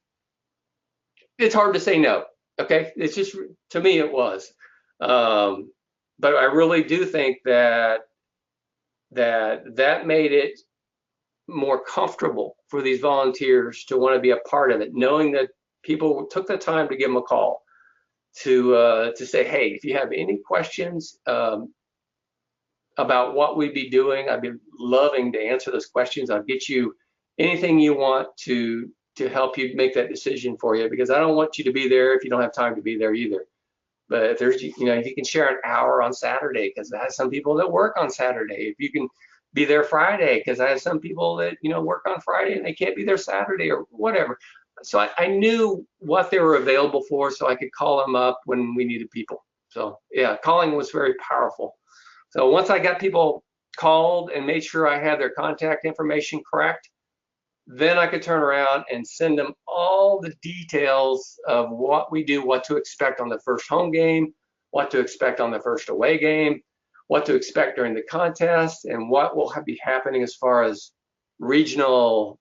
It's hard to say no. Okay, it's just, to me it was. Um, but I really do think that made it more comfortable for these volunteers to want to be a part of it, knowing that people took the time to give them a call to say, hey, if you have any questions about what we'd be doing, I'd be loving to answer those questions. I'll get you anything you want to help you make that decision for you, because I don't want you to be there if you don't have time to be there either. But if if you can share an hour on Saturday, because I have some people that work on Saturday. If you can be there Friday, because I have some people that work on Friday and they can't be there Saturday or whatever. So I knew what they were available for, so I could call them up when we needed people. So yeah, calling was very powerful. So once I got people called and made sure I had their contact information correct, then I could turn around and send them all the details of what we do, what to expect on the first home game, what to expect on the first away game, what to expect during the contest, and what will be happening as far as regional,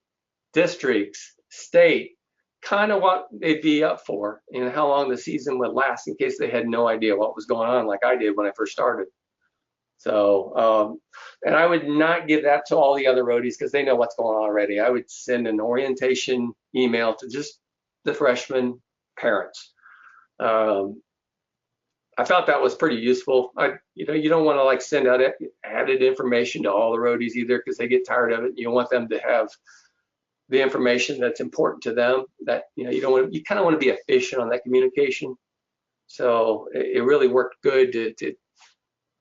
districts, state, kind of what they'd be up for, and how long the season would last in case they had no idea what was going on like I did when I first started. So, and I would not give that to all the other roadies because they know what's going on already. I would send an orientation email to just the freshman parents. Um, I thought that was pretty useful. You don't want to like send out added information to all the roadies either, because they get tired of it. You want them to have the information that's important to them. That you kind of want to be efficient on that communication. So it really worked good to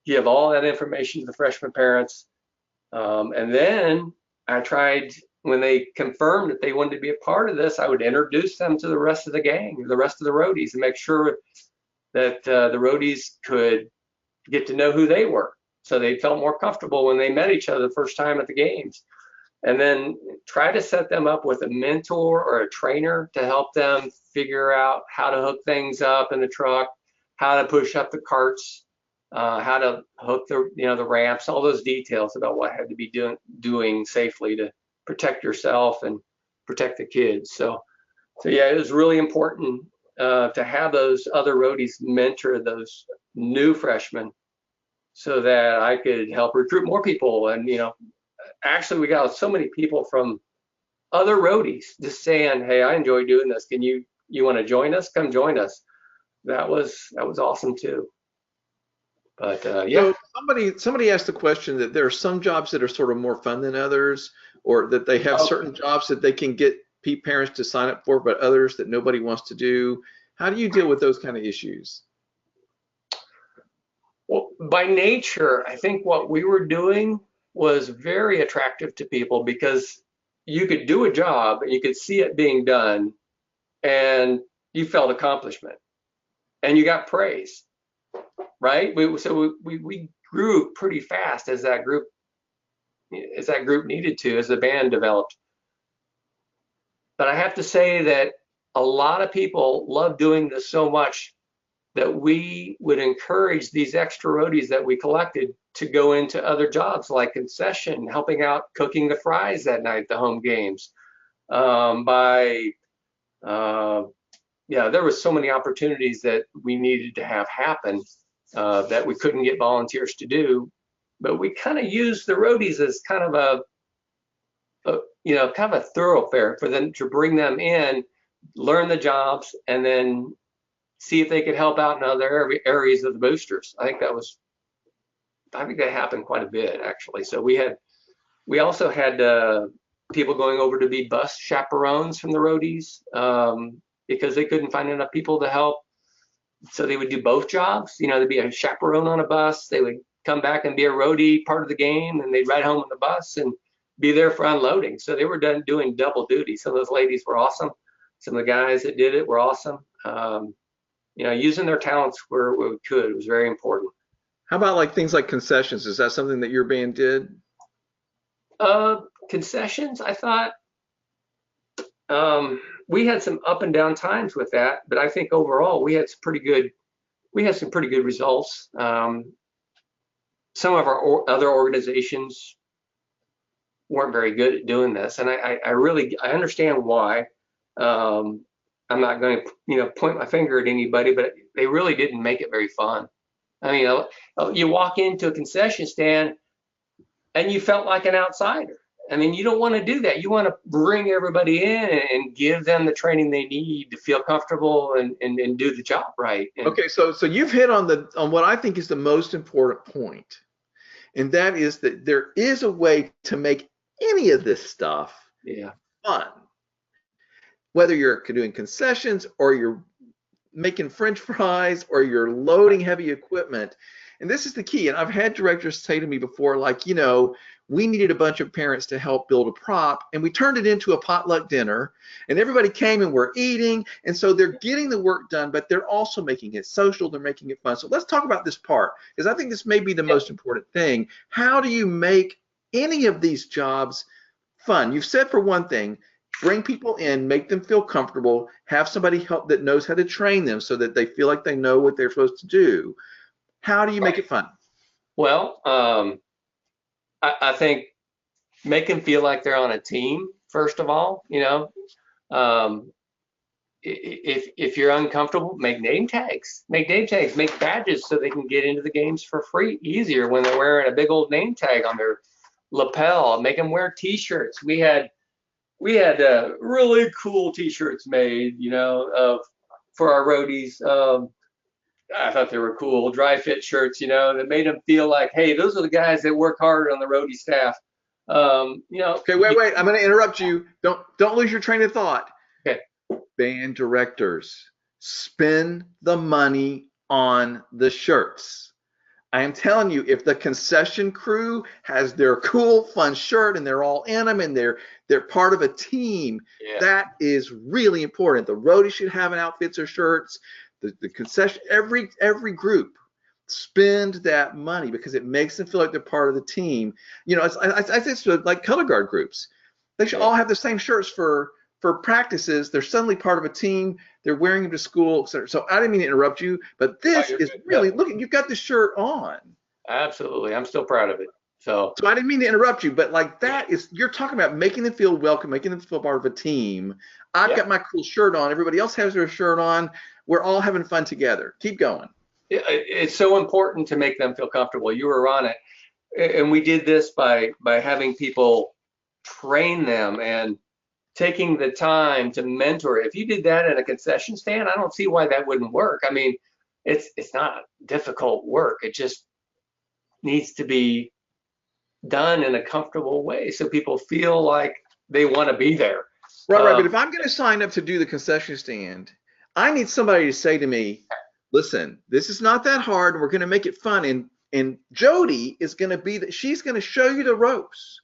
give all that information to the freshman parents. And then I tried, when they confirmed that they wanted to be a part of this, I would introduce them to the rest of the gang, the rest of the roadies, and make sure that the roadies could get to know who they were. So they felt more comfortable when they met each other the first time at the games. And then try to set them up with a mentor or a trainer to help them figure out how to hook things up in the truck, how to push up the carts, how to hook the ramps, all those details about what had to be doing safely to protect yourself and protect the kids. So yeah, it was really important to have those other roadies mentor those new freshmen so that I could help recruit more people. And actually we got so many people from other roadies just saying, hey, I enjoy doing this. Can you want to join us? Come join us. That was awesome too. But yeah. So somebody asked the question that there are some jobs that are sort of more fun than others, or that they have certain jobs that they can get parents to sign up for, but others that nobody wants to do. How do you deal with those kind of issues? Well, by nature, I think what we were doing was very attractive to people because you could do a job and you could see it being done and you felt accomplishment and you got praise, right? We grew pretty fast as that group needed to, as the band developed. But I have to say that a lot of people love doing this so much that we would encourage these extra roadies that we collected to go into other jobs like concession, helping out cooking the fries that night at the home games. There was so many opportunities that we needed to have happen that we couldn't get volunteers to do. But we kind of used the roadies as kind of a thoroughfare for them to bring them in, learn the jobs, and then see if they could help out in other areas of the boosters. I think that happened quite a bit actually. So we also had people going over to be bus chaperones from the roadies because they couldn't find enough people to help. So they would do both jobs. There'd be a chaperone on a bus. They would come back and be a roadie part of the game, and they'd ride home on the bus and be there for unloading. So they were doing double duty. Some of those ladies were awesome. Some of the guys that did it were awesome. Using their talents where we could was very important. How about like things like concessions? Is that something that your band did? Concessions, I thought we had some up and down times with that, but I think overall we had some pretty good results. Some of our other organizations weren't very good at doing this, and I understand why. I'm not going to point my finger at anybody, but they really didn't make it very fun. I mean, you walk into a concession stand and you felt like an outsider. I mean, you don't want to do that. You want to bring everybody in and give them the training they need to feel comfortable and do the job right. Okay, so you've hit on what I think is the most important point, and that is that there is a way to make any of this stuff fun. Whether you're doing concessions or you're making French fries or you're loading heavy equipment. And this is the key. And I've had directors say to me before, like, we needed a bunch of parents to help build a prop, and we turned it into a potluck dinner, and everybody came and we're eating. And so they're getting the work done, but they're also making it social. They're making it fun. So let's talk about this part, because I think this may be the most important thing. How do you make any of these jobs fun? You've said, for one thing, bring people in, make them feel comfortable, have somebody help that knows how to train them so that they feel like they know what they're supposed to do. How do you make it fun? Well, I think make them feel like they're on a team, first of all. If you're uncomfortable, make name tags, make badges so they can get into the games for free easier when they're wearing a big old name tag on their lapel. Make them wear t-shirts. We had really cool t-shirts made, for our roadies. I thought they were cool, dry fit shirts, that made them feel like, hey, those are the guys that work hard on the roadie staff. Okay, wait. I'm going to interrupt you. Don't lose your train of thought. Okay. Band directors, spend the money on the shirts. I am telling you, if the concession crew has their cool, fun shirt and they're all in them and they're part of a team, Yeah. that is really important. The roadie should have an outfits or shirts. The concession, every group spend that money because it makes them feel like they're part of the team. You know, I think it's like color guard groups. They should Yeah. all have the same shirts for practices. They're suddenly part of a team. They're wearing them to school. So I didn't mean to interrupt you, but Oh, this you're is good. Yeah. really, look, you've got the shirt on. Absolutely. I'm still proud of it. So So I didn't mean to interrupt you, but like that is, you're talking about making them feel welcome, making them feel part of a team. I've yeah. got my cool shirt on. Everybody else has their shirt on. We're all having fun together. Keep going. It's so important to make them feel comfortable. You were on it. And we did this by having people train them and taking the time to mentor. If you did that at a concession stand, I don't see why that wouldn't work. I mean, it's not difficult work. It just needs to be done in a comfortable way so people feel like they want to be there. Right. But if I'm going to sign up to do the concession stand, I need somebody to say to me, listen, this is not that hard. We're going to make it fun. And Jody is going to be that, she's going to show you the ropes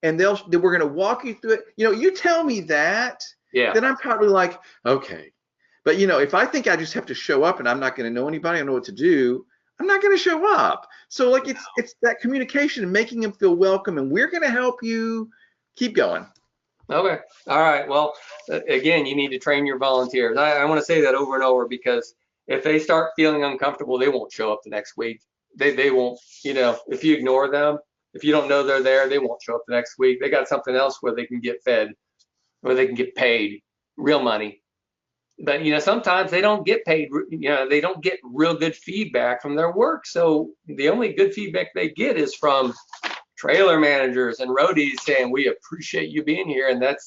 and we're going to walk you through it. You know, you tell me that, Yeah. then I'm probably like, okay. But you know, if I think I just have to show up and I'm not going to know anybody, I don't know what to do, I'm not going to show up. So like it's that communication and making them feel welcome, and we're going to help you. Keep going. Okay. All right. Well, again, you need to train your volunteers. I want to say that over and over because if they start feeling uncomfortable, they won't show up the next week. They won't, you know, if you ignore them, if you don't know they're there, they won't show up the next week. They got something else where they can get fed, where they can get paid real money. But, you know, sometimes they don't get paid, you know, they don't get real good feedback from their work. So the only good feedback they get is from trailer managers and roadies saying, we appreciate you being here. And that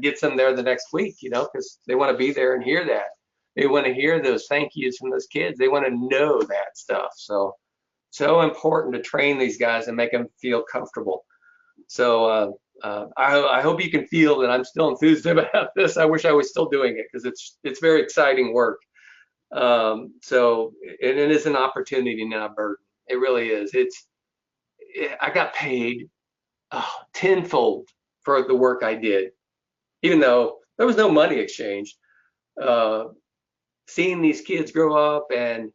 gets them there the next week, you know, because they want to be there and hear that. They want to hear those thank yous from those kids. They want to know that stuff. So important to train these guys and make them feel comfortable. So I hope you can feel that I'm still enthused about this. I wish I was still doing it because it's very exciting work. So and it is an opportunity, not a burden. It really is. I got paid tenfold for the work I did, even though there was no money exchanged. Seeing these kids grow up and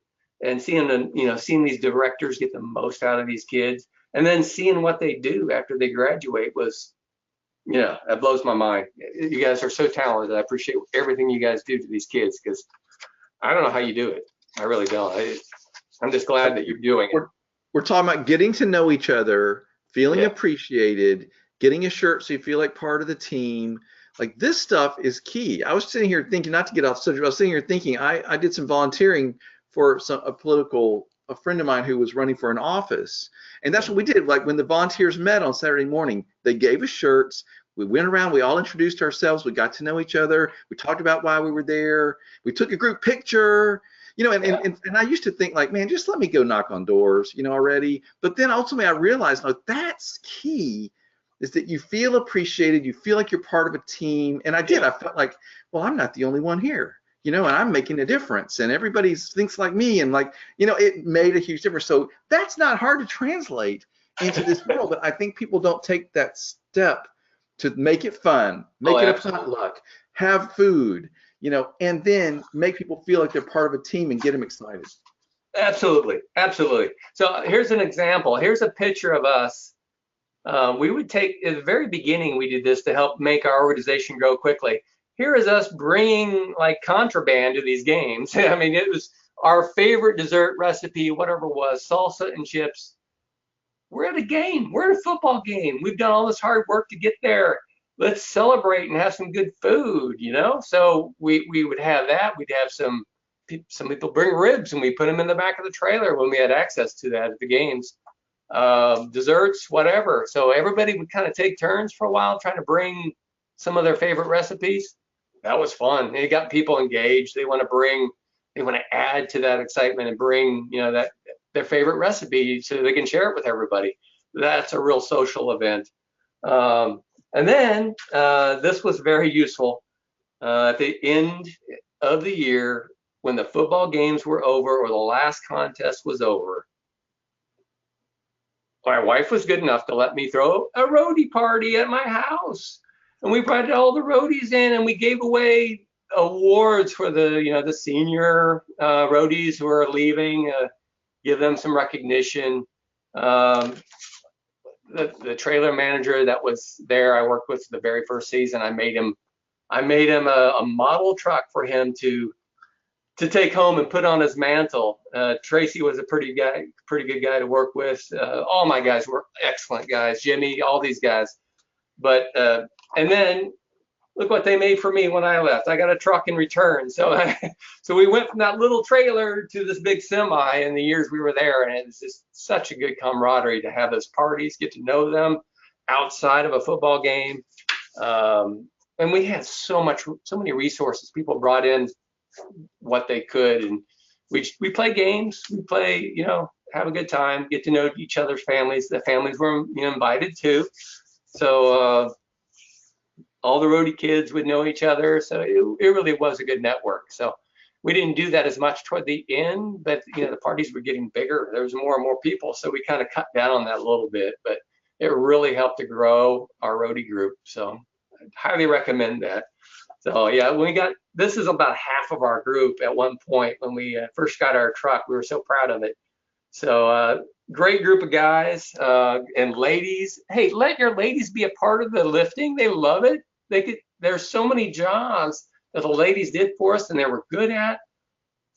seeing these directors get the most out of these kids, and then seeing what they do after they graduate was, you know, that blows my mind. You guys are so talented. I appreciate everything you guys do to these kids because I don't know how you do it. I really don't. I'm just glad that you're doing it. We're talking about getting to know each other, feeling Yeah. appreciated, getting a shirt so you feel like part of the team. Like this stuff is key. I was sitting here thinking, not to get off subject, I was sitting here thinking I did some volunteering for a friend of mine who was running for an office. And that's what we did. Like when the volunteers met on Saturday morning, they gave us shirts. We went around, we all introduced ourselves, we got to know each other, we talked about why we were there, we took a group picture, you know, and I used to think like, man, just let me go knock on doors, you know, already. But then ultimately I realized, no, that's key, is that you feel appreciated, you feel like you're part of a team. And I did, I felt like, well, I'm not the only one here, you know, and I'm making a difference and everybody thinks like me, and like, you know, it made a huge difference. So that's not hard to translate into this world, but I think people don't take that step to make it fun, make it a potluck, have food, you know, and then make people feel like they're part of a team and get them excited. Absolutely, absolutely. So here's an example. Here's a picture of us. We would take, at the very beginning, we did this to help make our organization grow quickly. Here is us bringing like contraband to these games. I mean, it was our favorite dessert recipe, whatever it was, salsa and chips. We're at a game. We're at a football game. We've done all this hard work to get there. Let's celebrate and have some good food, you know? So we would have that. We'd have some people bring ribs and we put them in the back of the trailer when we had access to that at the games. Desserts, whatever. So everybody would kind of take turns for a while trying to bring some of their favorite recipes. That was fun. It got people engaged. They want to add to that excitement and bring, you know, that their favorite recipe so they can share it with everybody. That's a real social event. And then this was very useful. At the end of the year, when the football games were over or the last contest was over, my wife was good enough to let me throw a roadie party at my house. And we brought all the roadies in and we gave away awards for the senior roadies who are leaving, give them some recognition. The trailer manager that was there, I worked with the very first season, I made him a model truck for him to take home and put on his mantle. Tracy was a pretty good guy to work with. All my guys were excellent guys, Jimmy, all these guys. But and then look what they made for me when I left. I got a truck in return. So so we went from that little trailer to this big semi in the years we were there, and it's just such a good camaraderie to have those parties, get to know them outside of a football game. And we had so many resources. People brought in what they could, and we play games, we play, have a good time, get to know each other's families. The families were invited too, so all the roadie kids would know each other, so it really was a good network. So we didn't do that as much toward the end, but the parties were getting bigger, there was more and more people, so we kind of cut down on that a little bit, but it really helped to grow our roadie group. So I'd highly recommend that. So yeah, this is about half of our group at one point when we first got our truck. We were so proud of it. So great group of guys and ladies. Hey, let your ladies be a part of the lifting. They love it. There's so many jobs that the ladies did for us and they were good at,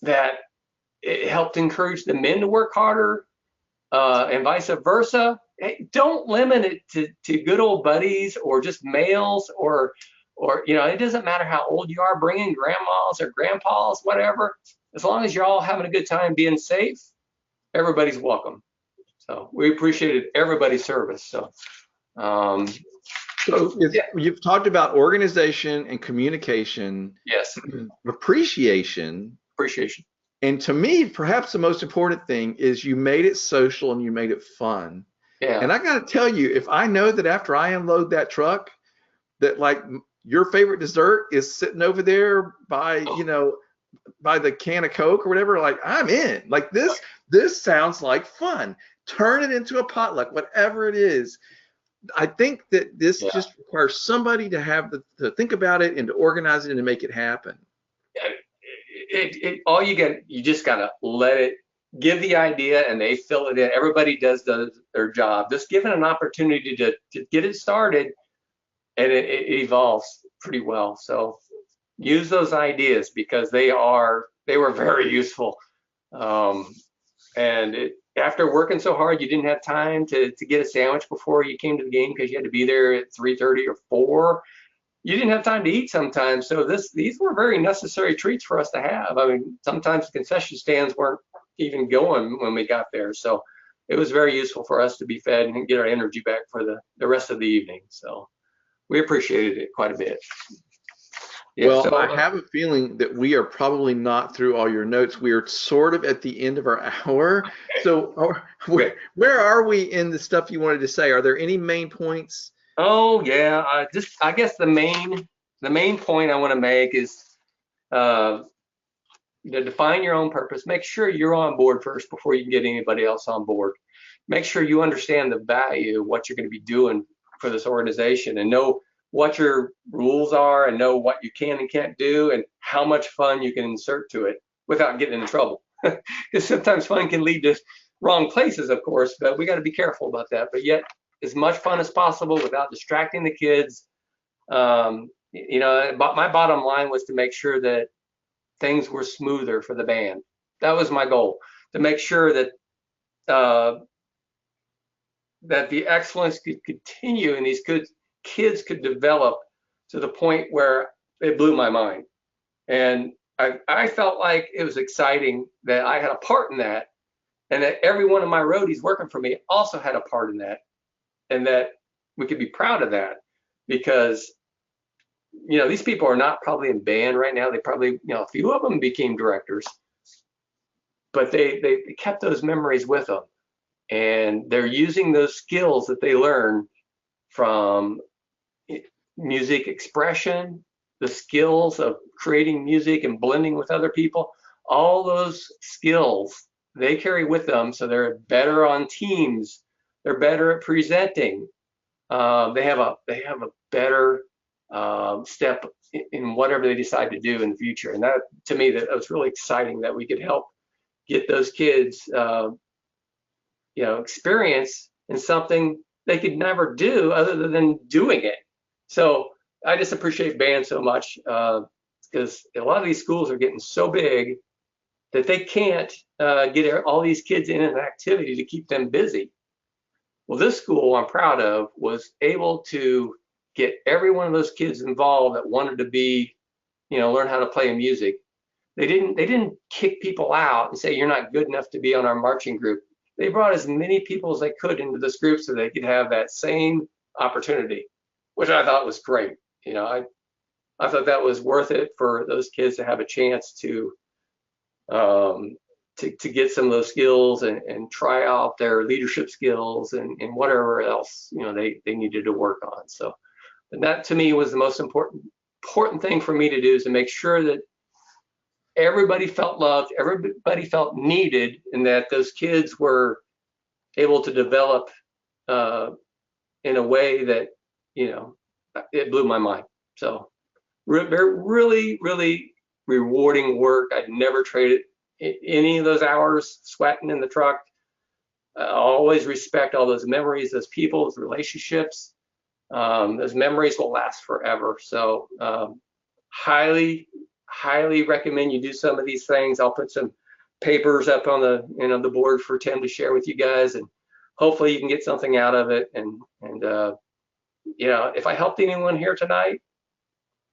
that it helped encourage the men to work harder, and vice versa. Hey, don't limit it to good old buddies or just males, or it doesn't matter how old you are. Bring in grandmas or grandpas, whatever. As long as you're all having a good time being safe, everybody's welcome. So we appreciated everybody's service. So, yeah. You've talked about organization and communication. Yes. Appreciation. And to me, perhaps the most important thing is you made it social and you made it fun. Yeah. And I got to tell you, if I know that after I unload that truck, that like your favorite dessert is sitting over there by, by the can of Coke or whatever, like I'm in. Like this sounds like fun. Turn it into a potluck, whatever it is. I think that this just requires somebody to think about it and to organize it and to make it happen. You just gotta let it, give the idea and they fill it in. Everybody does their job. Just give it an opportunity to get it started, and it evolves pretty well. So use those ideas because they were very useful. After working so hard, you didn't have time to get a sandwich before you came to the game because you had to be there at 3:30 or 4. You didn't have time to eat sometimes. So these were very necessary treats for us to have. I mean, sometimes the concession stands weren't even going when we got there. So it was very useful for us to be fed and get our energy back for the rest of the evening. So we appreciated it quite a bit. Yeah, well, so, I have a feeling that we are probably not through all your notes. We are sort of at the end of our hour. Okay. So where are we in the stuff you wanted to say? Are there any main points? Oh yeah, I guess the main point I want to make is define your own purpose. Make sure you're on board first before you can get anybody else on board. Make sure you understand the value of what you're going to be doing for this organization and know what your rules are and know what you can and can't do and how much fun you can insert to it without getting in trouble. Because sometimes fun can lead to wrong places, of course, but we got to be careful about that. But yet, as much fun as possible without distracting the kids. My bottom line was to make sure that things were smoother for the band. That was my goal, to make sure that that the excellence could continue and these good kids could develop to the point where it blew my mind. And I felt like it was exciting that I had a part in that, and that every one of my roadies working for me also had a part in that, and that we could be proud of that, because these people are not probably in band right now. They probably, a few of them became directors, but they kept those memories with them, and they're using those skills that they learn from music expression, the skills of creating music and blending with other people. all those skills they carry with them, so they're better on teams, they're better at presenting, they have a better step in whatever they decide to do in the future. And that, to me, that was really exciting that we could help get those kids, experience in something they could never do other than doing it. So I just appreciate band so much, because a lot of these schools are getting so big that they can't get all these kids in an activity to keep them busy. Well, this school I'm proud of was able to get every one of those kids involved that wanted to be, learn how to play music. They didn't kick people out and say, you're not good enough to be on our marching group. They brought as many people as they could into this group so they could have that same opportunity, which I thought was great. I thought that was worth it for those kids to have a chance to get some of those skills and try out their leadership skills and whatever else they needed to work on. So, and that to me was the most important thing for me to do, is to make sure that everybody felt loved, everybody felt needed, and that those kids were able to develop in a way that it blew my mind. So really, really rewarding work. I'd never traded any of those hours sweating in the truck. I always respect all those memories, those people, those relationships. Those memories will last forever. So highly recommend you do some of these things. I'll put some papers up on the the board for Tim to share with you guys, and hopefully you can get something out of it. And if I helped anyone here tonight,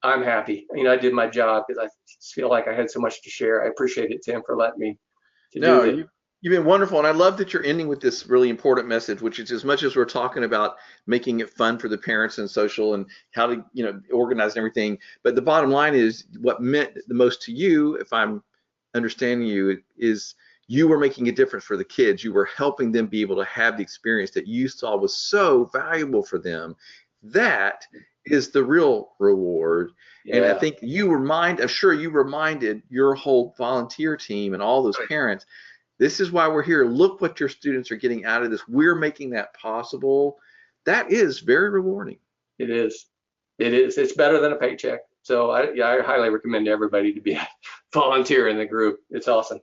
I'm happy. I did my job, because I just feel like I had so much to share. I appreciate it, Tim, for letting me do it. You've been wonderful, and I love that you're ending with this really important message, which is, as much as we're talking about making it fun for the parents and social and how to organize and everything, but the bottom line is what meant the most to you, if I'm understanding you, is you were making a difference for the kids. You were helping them be able to have the experience that you saw was so valuable for them. That is the real reward. Yeah. And I think I'm sure you reminded your whole volunteer team and all those parents, this is why we're here. Look what your students are getting out of this. We're making that possible. That is very rewarding. It is. It's better than a paycheck. So I highly recommend everybody to be a volunteer in the group. It's awesome.